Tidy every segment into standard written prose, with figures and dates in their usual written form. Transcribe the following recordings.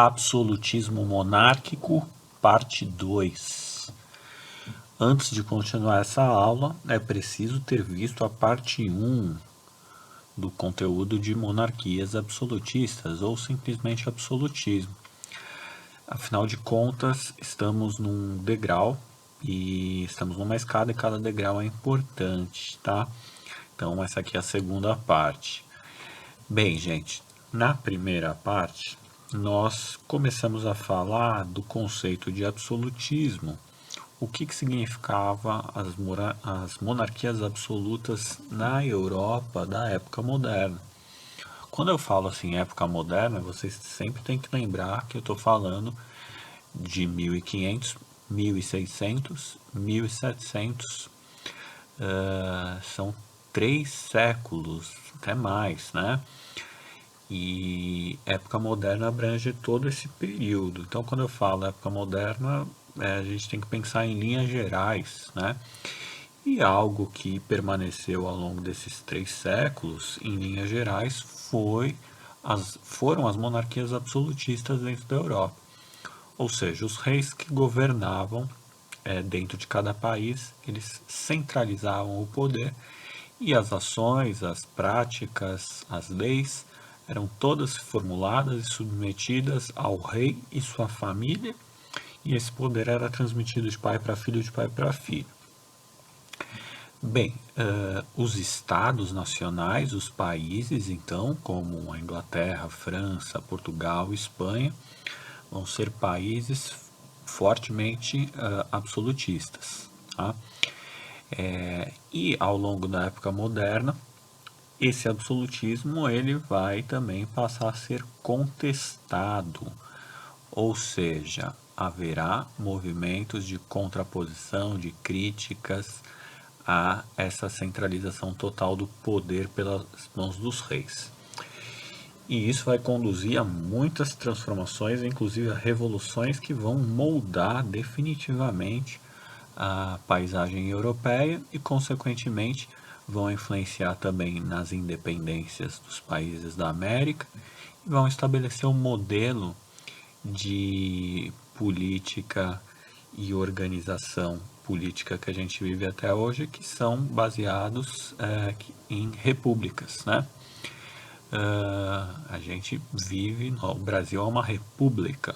Absolutismo monárquico, parte 2. Antes de continuar essa aula, é preciso ter visto a parte 1 do conteúdo de monarquias absolutistas ou simplesmente absolutismo. Afinal de contas, estamos num degrau e estamos numa escada e cada degrau é importante, tá? Então, essa aqui é a segunda parte. Bem, gente, na primeira parte, nós começamos a falar do conceito de absolutismo, o que significava as monarquias absolutas na Europa da época moderna. Quando eu falo assim, época moderna, vocês sempre têm que lembrar que eu estou falando de 1500, 1600, 1700, são 3 séculos, até mais, né? E época moderna abrange todo esse período. Então, quando eu falo época moderna, a gente tem que pensar em linhas gerais, né? E algo que permaneceu ao longo desses 3 séculos, em linhas gerais, foram as monarquias absolutistas dentro da Europa. Ou seja, os reis que governavam dentro de cada país, eles centralizavam o poder e as ações, as práticas, as leis eram todas formuladas e submetidas ao rei e sua família, e esse poder era transmitido de pai para filho, de pai para filho. Bem, os estados nacionais, os países, então, como a Inglaterra, a França, Portugal, Espanha, vão ser países fortemente absolutistas. Tá? E ao longo da época moderna, esse absolutismo ele vai também passar a ser contestado, ou seja, haverá movimentos de contraposição, de críticas a essa centralização total do poder pelas mãos dos reis. E isso vai conduzir a muitas transformações, inclusive a revoluções que vão moldar definitivamente a paisagem europeia e, consequentemente, vão influenciar também nas independências dos países da América e vão estabelecer um modelo de política e organização política que a gente vive até hoje, que são baseados em repúblicas, né? A gente vive, o Brasil é uma república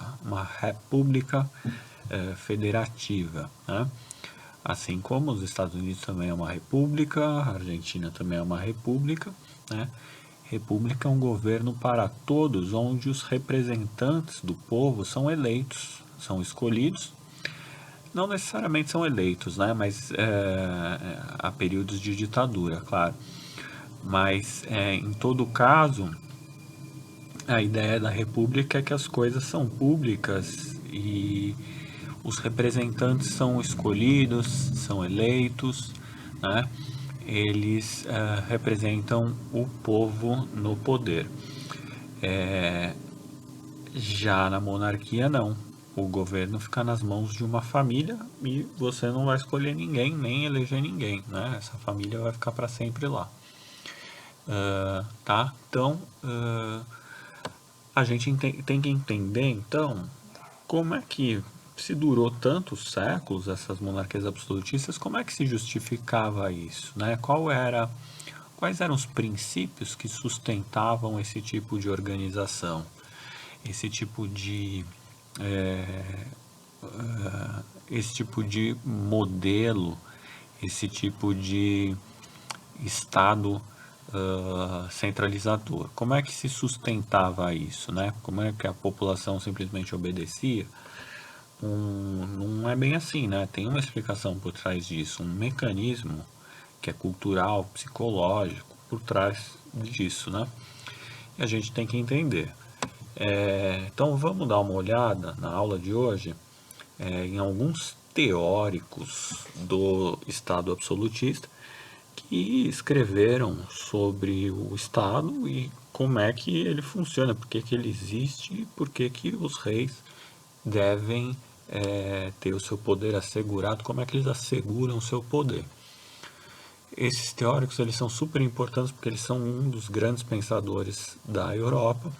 federativa, né? Assim como os Estados Unidos também é uma república, a Argentina também é uma república, né? República é um governo para todos, onde os representantes do povo são eleitos, são escolhidos, não necessariamente são eleitos, né? Mas há períodos de ditadura, claro. Mas em todo caso, a ideia da república é que as coisas são públicas e os representantes são escolhidos, são eleitos, né? Eles representam o povo no poder. Já na monarquia, não. O governo fica nas mãos de uma família e você não vai escolher ninguém, nem eleger ninguém, né? Essa família vai ficar para sempre lá. Tá? Então, a gente tem que entender, então, como é que se durou tantos séculos essas monarquias absolutistas, como é que se justificava isso, né? Quais eram os princípios que sustentavam esse tipo de organização, esse tipo de modelo, esse tipo de estado centralizador. Como é que se sustentava isso, né? Como é que a população simplesmente obedecia? Não é bem assim, né? Tem uma explicação por trás disso, um mecanismo que é cultural, psicológico por trás disso, né? E a gente tem que entender. Então vamos dar uma olhada na aula de hoje em alguns teóricos do Estado absolutista que escreveram sobre o Estado e como é que ele funciona, por que ele existe e por que os reis devem ter o seu poder assegurado, como é que eles asseguram o seu poder. Esses teóricos eles são super importantes porque eles são um dos grandes pensadores da Europa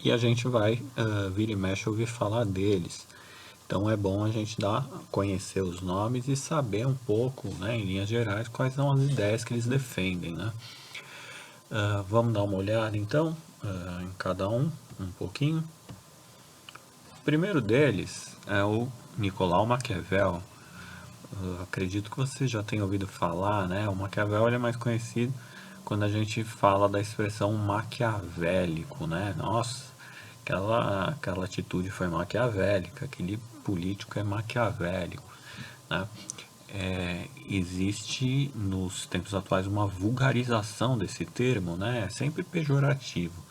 e a gente vai vira e mexe ouvir falar deles. Então é bom a gente conhecer os nomes e saber um pouco, né, em linhas gerais, quais são as ideias que eles defendem, né? Vamos dar uma olhada então em cada um pouquinho. O primeiro deles é o Nicolau Maquiavel. Acredito que você já tenha ouvido falar, né? O Maquiavel ele é mais conhecido quando a gente fala da expressão maquiavélico, né? Nossa, aquela atitude foi maquiavélica, aquele político é maquiavélico, né? Existe nos tempos atuais uma vulgarização desse termo, né? É sempre pejorativo.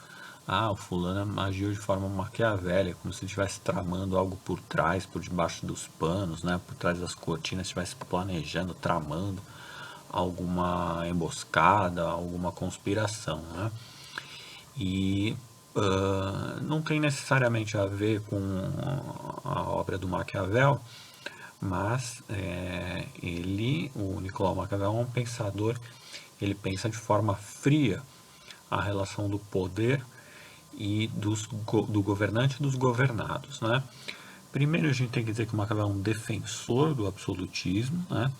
Ah, o fulano agiu de forma maquiavélica, como se estivesse tramando algo por trás, por debaixo dos panos, né? Por trás das cortinas, estivesse planejando, tramando alguma emboscada, alguma conspiração, né? E não tem necessariamente a ver com a obra do Maquiavel, mas o Nicolau Maquiavel é um pensador, ele pensa de forma fria a relação do poder e do governante e dos governados, né? Primeiro a gente tem que dizer que o Maquiavel é um defensor do absolutismo, né?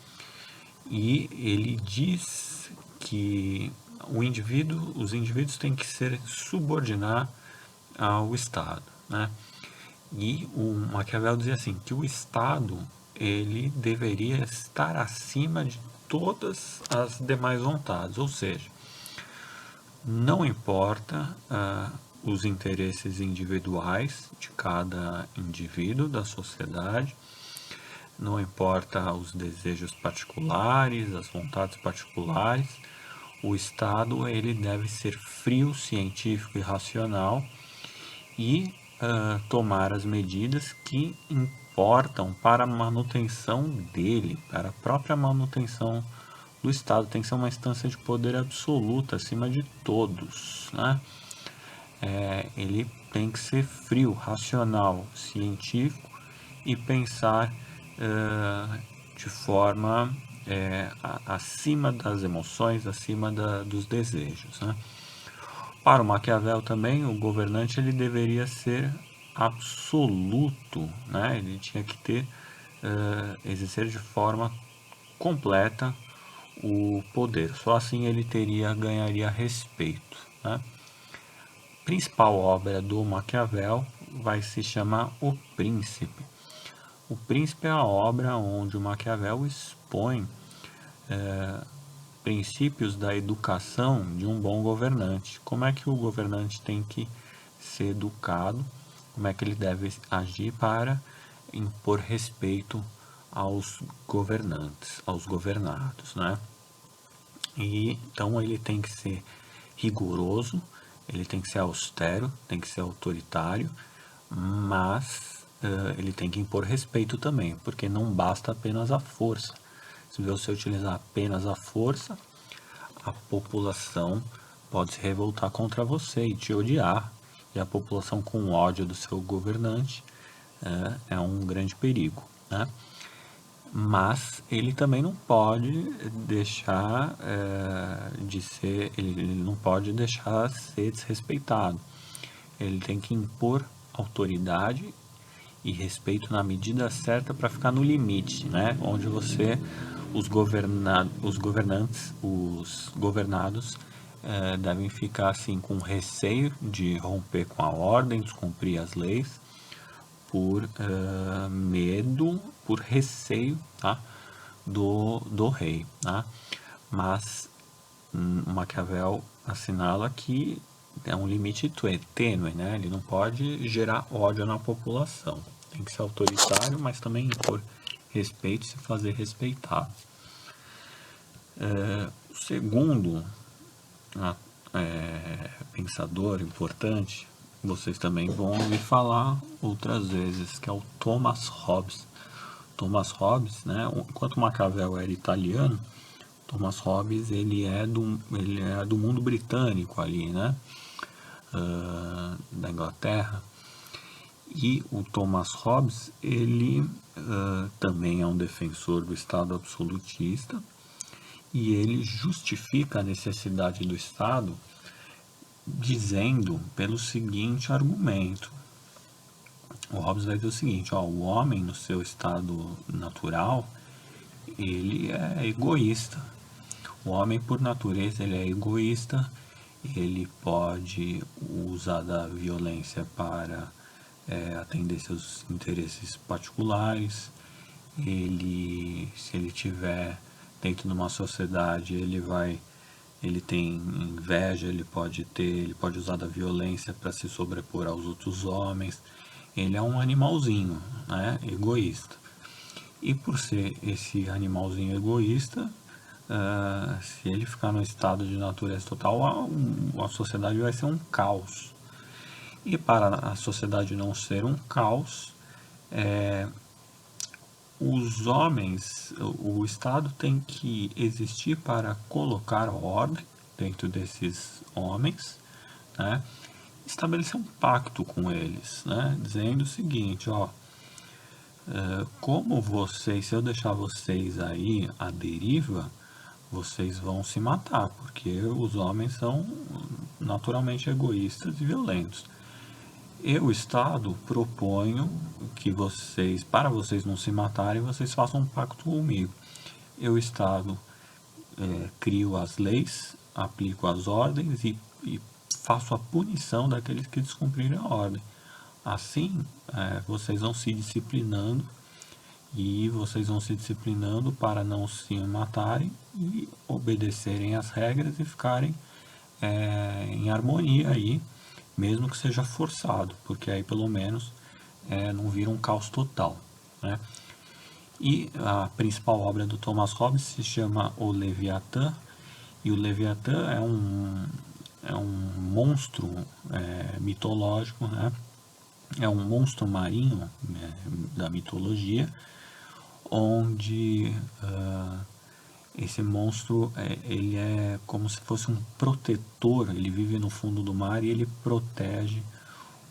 E ele diz que os indivíduos têm que se subordinar ao Estado, né? E o Maquiavel dizia assim que o Estado ele deveria estar acima de todas as demais vontades, ou seja, não importa os interesses individuais de cada indivíduo da sociedade, não importa os desejos particulares, as vontades particulares, o Estado ele deve ser frio, científico e racional e tomar as medidas que importam para a manutenção dele, para a própria manutenção do Estado. Tem que ser uma instância de poder absoluta acima de todos, né? Ele tem que ser frio, racional, científico e pensar de forma acima das emoções, acima dos desejos, né? Para o Maquiavel também, o governante ele deveria ser absoluto, né? Ele tinha que exercer de forma completa o poder. Só assim ele ganharia respeito, né? A principal obra do Maquiavel vai se chamar O Príncipe. O Príncipe é a obra onde o Maquiavel expõe princípios da educação de um bom governante. Como é que o governante tem que ser educado, como é que ele deve agir para impor respeito aos governantes, aos governados, né? E então ele tem que ser rigoroso, ele tem que ser austero, tem que ser autoritário, mas ele tem que impor respeito também, porque não basta apenas a força. Se você utilizar apenas a força, a população pode se revoltar contra você e te odiar. E a população com ódio do seu governante é um grande perigo, né? Mas ele também não pode deixar ele não pode deixar ser desrespeitado. Ele tem que impor autoridade e respeito na medida certa para ficar no limite, né? Onde os governantes, os governados devem ficar assim com receio de romper com a ordem, descumprir as leis, por medo, por receio, tá? do rei, tá? Mas Maquiavel assinala que é um limite tênue, né? Ele não pode gerar ódio na população. Tem que ser autoritário, mas também impor respeito e se fazer respeitado. O segundo pensador importante, vocês também vão ouvir falar outras vezes, que é o Thomas Hobbes. Thomas Hobbes, né? Enquanto Maquiavel era italiano, Thomas Hobbes ele é do mundo britânico ali, né? Da Inglaterra. E o Thomas Hobbes ele também é um defensor do Estado absolutista e ele justifica a necessidade do Estado dizendo pelo seguinte argumento. O Hobbes vai dizer o seguinte, ó, o homem no seu estado natural, ele é egoísta. O homem por natureza ele é egoísta, ele pode usar da violência para atender seus interesses particulares. Ele, se ele tiver dentro de uma sociedade, ele tem inveja, ele pode usar da violência para se sobrepor aos outros homens. Ele é um animalzinho, né, egoísta. E por ser esse animalzinho egoísta, se ele ficar no estado de natureza total, a sociedade vai ser um caos. E para a sociedade não ser um caos, os homens, o Estado tem que existir para colocar ordem dentro desses homens, né? Estabelecer um pacto com eles, né? Dizendo o seguinte, ó, como vocês, se eu deixar vocês aí à deriva, vocês vão se matar, porque os homens são naturalmente egoístas e violentos. Eu, Estado, proponho que vocês, para vocês não se matarem, vocês façam um pacto comigo. Eu, Estado, crio as leis, aplico as ordens e faço a punição daqueles que descumprirem a ordem. Assim, vocês vão se disciplinando e vocês vão se disciplinando para não se matarem e obedecerem às regras e ficarem em harmonia aí, mesmo que seja forçado, porque aí pelo menos não vira um caos total, né? E a principal obra do Thomas Hobbes se chama O Leviatã, e o Leviatã é um monstro mitológico, né? É um monstro marinho da mitologia, onde esse monstro ele é como se fosse um protetor, ele vive no fundo do mar e ele protege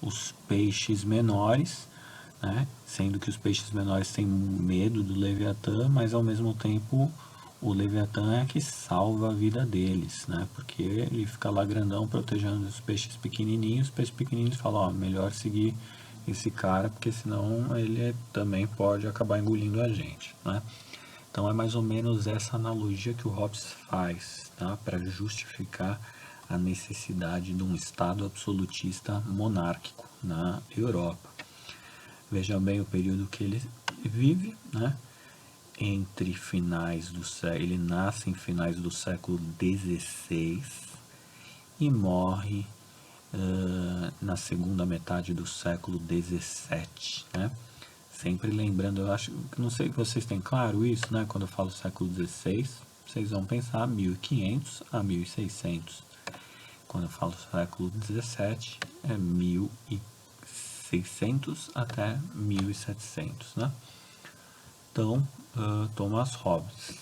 os peixes menores, né? Sendo que os peixes menores têm medo do Leviatã, mas ao mesmo tempo o Leviatã é que salva a vida deles, né? Porque ele fica lá grandão protegendo os peixes pequenininhos falam, ó, melhor seguir esse cara, porque senão ele também pode acabar engolindo a gente, né? Então é mais ou menos essa analogia que o Hobbes faz, tá? Para justificar a necessidade de um Estado absolutista monárquico na Europa. Veja bem o período que ele vive, né? Entre finais do século, ele nasce em finais do século XVI e morre na segunda metade do século XVII, né? Sempre lembrando, eu acho, não sei se vocês têm claro isso, né? Quando eu falo século XVI, vocês vão pensar 1500 a 1600. Quando eu falo século XVII, é 1600 até 1700, né? Então, Thomas Hobbes.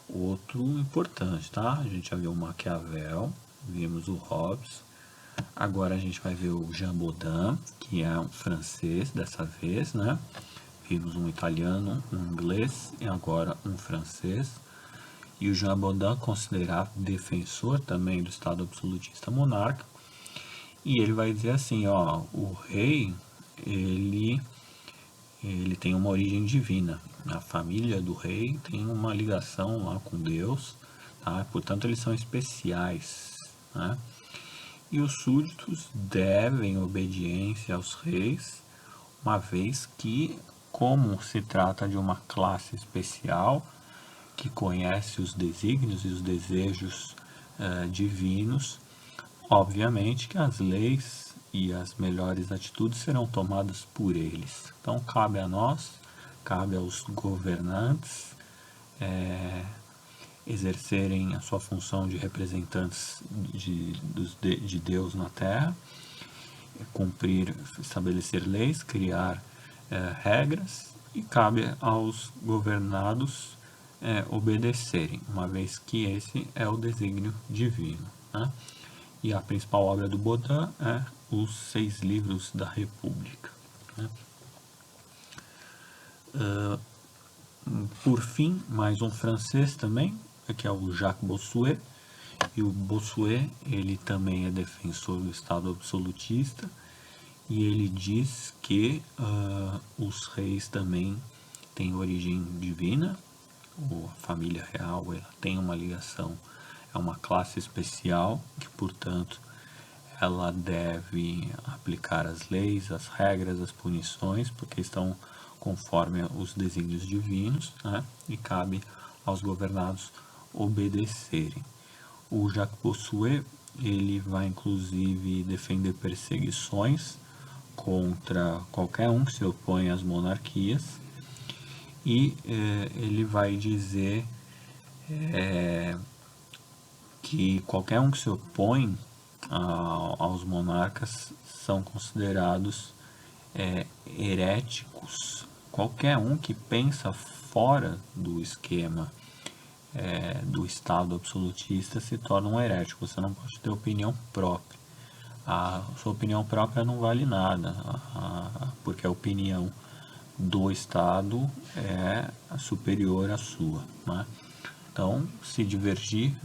Outro importante, tá? A gente já viu o Maquiavel, vimos o Hobbes. Agora a gente vai ver o Jean Bodin, que é um francês dessa vez, né? Vimos um italiano, um inglês e agora um francês. E o Jean Bodin considerado defensor também do Estado absolutista monárquico. E ele vai dizer assim, ó, o rei, ele tem uma origem divina. A família do rei tem uma ligação lá com Deus, tá? Portanto, eles são especiais, né? E os súditos devem obediência aos reis, uma vez que, como se trata de uma classe especial, que conhece os desígnios e os desejos divinos, obviamente que as leis e as melhores atitudes serão tomadas por eles. Então, cabe a nós, cabe aos governantes, exercerem a sua função de representantes de Deus na Terra, cumprir, estabelecer leis, criar regras, e cabe aos governados obedecerem, uma vez que esse é o desígnio divino, né? E a principal obra do Bodin é os 6 livros da República, né? Por fim, mais um francês também, que é o Jacques Bossuet, E o Bossuet, ele também é defensor do Estado absolutista, e ele diz que os reis também têm origem divina, a família real ela tem uma ligação, é uma classe especial, que portanto ela deve aplicar as leis, as regras, as punições, porque estão conforme os desígnios divinos, né? E cabe aos governados obedecerem. O Jacques Bossuet, ele vai inclusive defender perseguições contra qualquer um que se opõe às monarquias, e ele vai dizer que qualquer um que se opõe aos monarcas são considerados heréticos. Qualquer um que pensa fora do esquema do Estado absolutista se torna um herético. Você não pode ter opinião própria. A sua opinião própria não vale nada, porque a opinião do Estado é superior à sua, né? Então, se divergir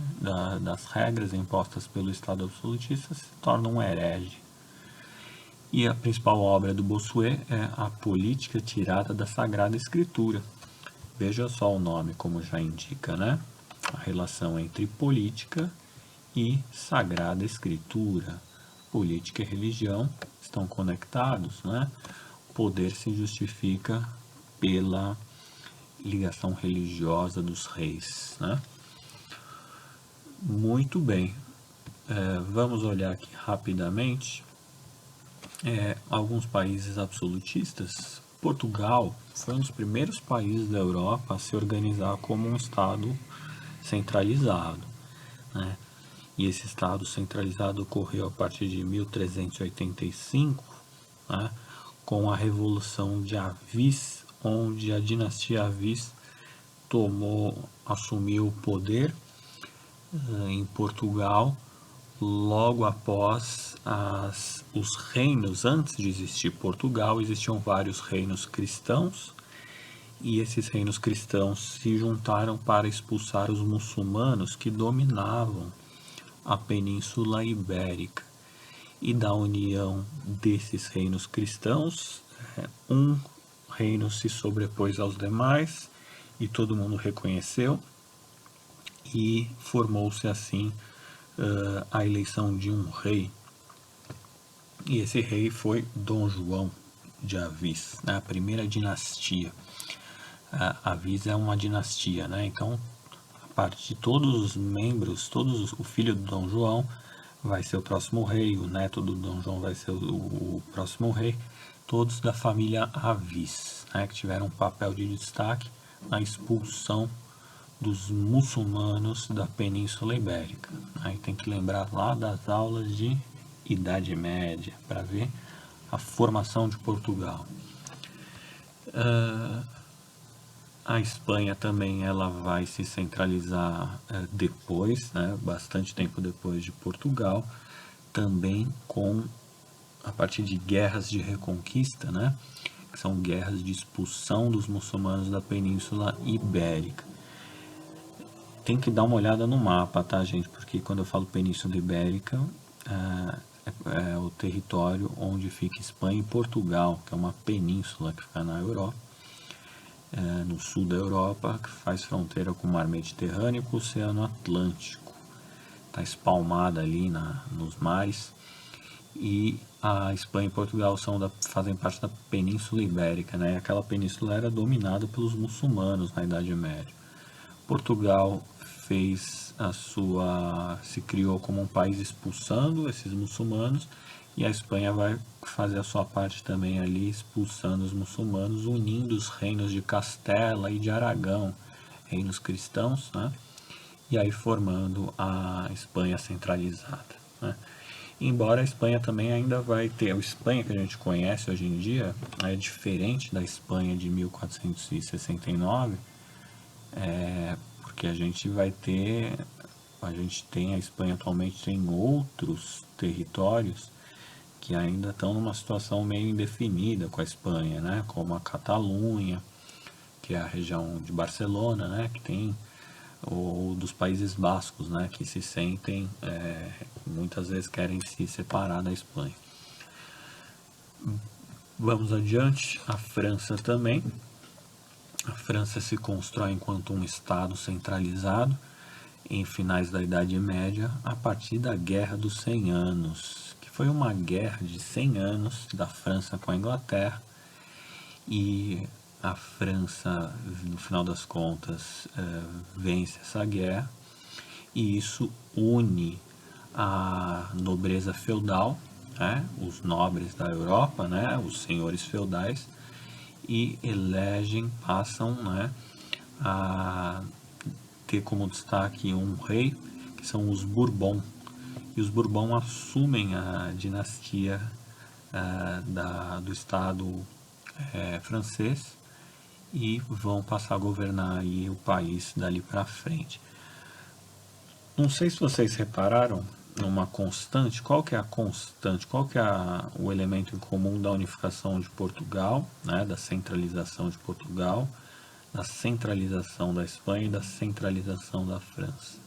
das regras impostas pelo Estado absolutista, se torna um herege. E a principal obra do Bossuet é A Política Tirada da Sagrada Escritura. Veja só o nome como já indica, né? A relação entre política e Sagrada Escritura. Política e religião estão conectados, né? O poder se justifica pela ligação religiosa dos reis, né? Muito bem. Vamos olhar aqui rapidamente alguns países absolutistas. Portugal foi um dos primeiros países da Europa a se organizar como um Estado centralizado, né? E esse Estado centralizado ocorreu a partir de 1385, né, com a Revolução de Avis, onde a dinastia Avis assumiu o poder em Portugal logo após os reinos. Antes de existir Portugal, existiam vários reinos cristãos, e esses reinos cristãos se juntaram para expulsar os muçulmanos que dominavam a Península Ibérica. E da união desses reinos cristãos, um reino se sobrepôs aos demais e todo mundo reconheceu, e formou-se assim a eleição de um rei. E esse rei foi Dom João de Avis, né? A primeira dinastia. Avis é uma dinastia, né? Então, a partir de todos os membros, o filho do Dom João vai ser o próximo rei, o neto do Dom João vai ser o próximo rei, todos da família Avis, né? Que tiveram um papel de destaque na expulsão dos muçulmanos da Península Ibérica. Aí tem que lembrar lá das aulas de Idade Média para ver a formação de Portugal. A Espanha também ela vai se centralizar depois, né, bastante tempo depois de Portugal, também a partir de guerras de reconquista, né, que são guerras de expulsão dos muçulmanos da Península Ibérica. Tem que dar uma olhada no mapa, tá, gente? Porque quando eu falo Península Ibérica, é o território onde fica Espanha e Portugal, que é uma península que fica na Europa, no sul da Europa, que faz fronteira com o Mar Mediterrâneo e com o Oceano Atlântico. Está espalmada ali nos mares. E a Espanha e Portugal fazem parte da Península Ibérica, né? Aquela península era dominada pelos muçulmanos na Idade Média. Portugal se criou como um país expulsando esses muçulmanos, e a Espanha vai fazer a sua parte também ali, expulsando os muçulmanos, unindo os reinos de Castela e de Aragão, reinos cristãos, né? E aí formando a Espanha centralizada, né? Embora a Espanha também ainda vai ter, a Espanha que a gente conhece hoje em dia é diferente da Espanha de 1469, porque a gente tem, a Espanha atualmente tem outros territórios que ainda estão numa situação meio indefinida com a Espanha, né? Como a Catalunha, que é a região de Barcelona, né? Que tem ou dos Países Bascos, né, que se sentem, muitas vezes querem se separar da Espanha. Vamos adiante, a França também. A França se constrói enquanto um Estado centralizado em finais da Idade Média, a partir da Guerra dos 100 Anos, que foi uma guerra de 100 anos da França com a Inglaterra, e a França, no final das contas, vence essa guerra, e isso une a nobreza feudal, né, os nobres da Europa, né, os senhores feudais, e passam, né, a ter como destaque um rei, que são os Bourbon. E os Bourbon assumem a dinastia do Estado francês e vão passar a governar aí o país dali para frente. Não sei se vocês repararam numa constante, qual que é a constante, qual que é o elemento em comum da unificação de Portugal, né, da centralização de Portugal, da centralização da Espanha e da centralização da França.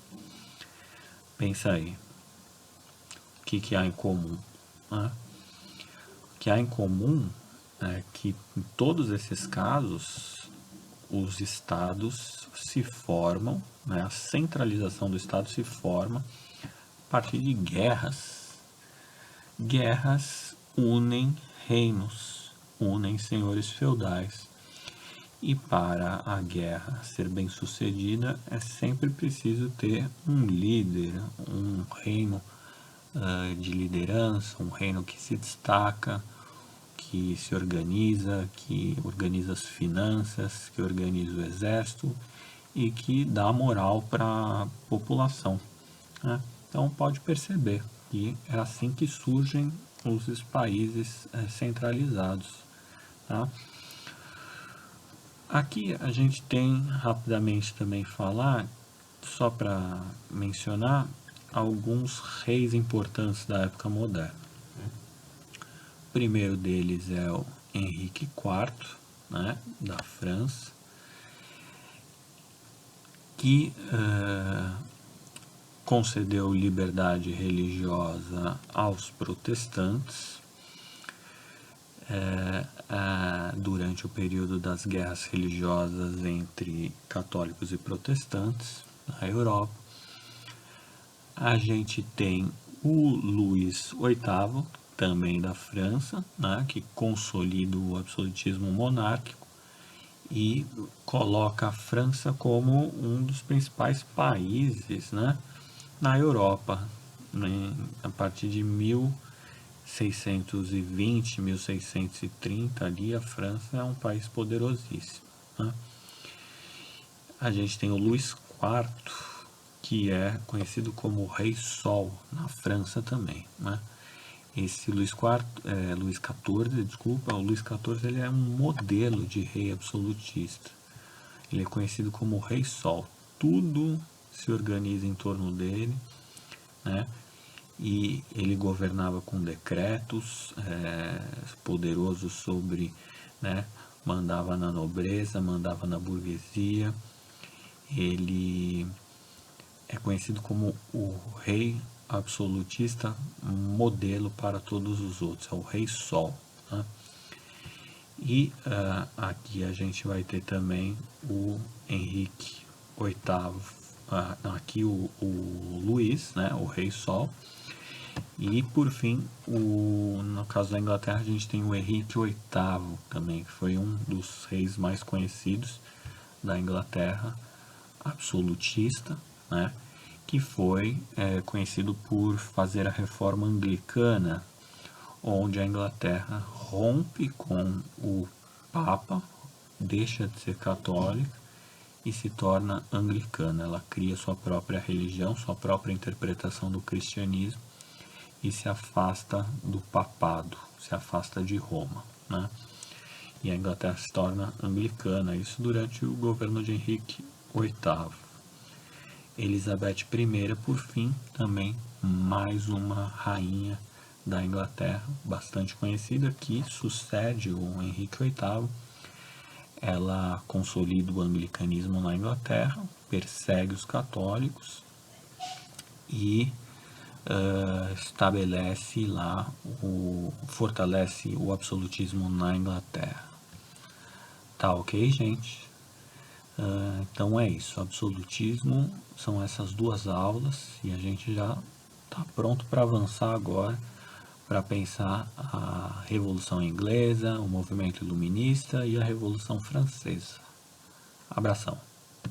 Pensa aí, o que há em comum? Né? O que há em comum é que em todos esses casos os estados se formam, né, a centralização do estado se forma a partir de guerras. Guerras unem reinos, unem senhores feudais. E para a guerra ser bem sucedida, é sempre preciso ter um líder, um reino de liderança, um reino que se destaca, que se organiza, que organiza as finanças, que organiza o exército e que dá moral para a população. Né? Então pode perceber que é assim que surgem os países centralizados. Tá? Aqui a gente tem rapidamente também falar, só para mencionar, alguns reis importantes da época moderna. O primeiro deles é o Henrique IV, né, da França, que concedeu liberdade religiosa aos protestantes durante o período das guerras religiosas entre católicos e protestantes na Europa. A gente tem o Luís VIII, também da França, né, que consolida o absolutismo monárquico e coloca a França como um dos principais países, né, na Europa, né, a partir de 1620, 1630, ali a França é um país poderosíssimo. Né? A gente tem o Luís IV, que é conhecido como Rei Sol, na França também. Né? Esse Luís XIV, desculpa, o Luís XIV ele é um modelo de rei absolutista. Ele é conhecido como Rei Sol. Tudo se organiza em torno dele, né? E ele governava com decretos poderosos sobre, né, mandava na nobreza, mandava na burguesia. Ele é conhecido como o rei absolutista modelo para todos os outros, é o Rei Sol. Né? E aqui a gente vai ter também o Henrique VIII, aqui o Luís, né, o Rei Sol. E por fim, no caso da Inglaterra, a gente tem o Henrique VIII também, que foi um dos reis mais conhecidos da Inglaterra, absolutista, né? Que foi conhecido por fazer a reforma anglicana, onde a Inglaterra rompe com o Papa, deixa de ser católica e se torna anglicana. Ela cria sua própria religião, sua própria interpretação do cristianismo e se afasta do papado, se afasta de Roma. Né? E a Inglaterra se torna anglicana, isso durante o governo de Henrique VIII. Elizabeth I, por fim, também mais uma rainha da Inglaterra, bastante conhecida, que sucede o Henrique VIII. ela consolida o anglicanismo na Inglaterra, persegue os católicos e estabelece lá, fortalece o absolutismo na Inglaterra. Tá ok, gente? Então é isso, absolutismo são essas duas aulas e a gente já está pronto para avançar agora para pensar a Revolução Inglesa, o movimento iluminista e a Revolução Francesa. Abração.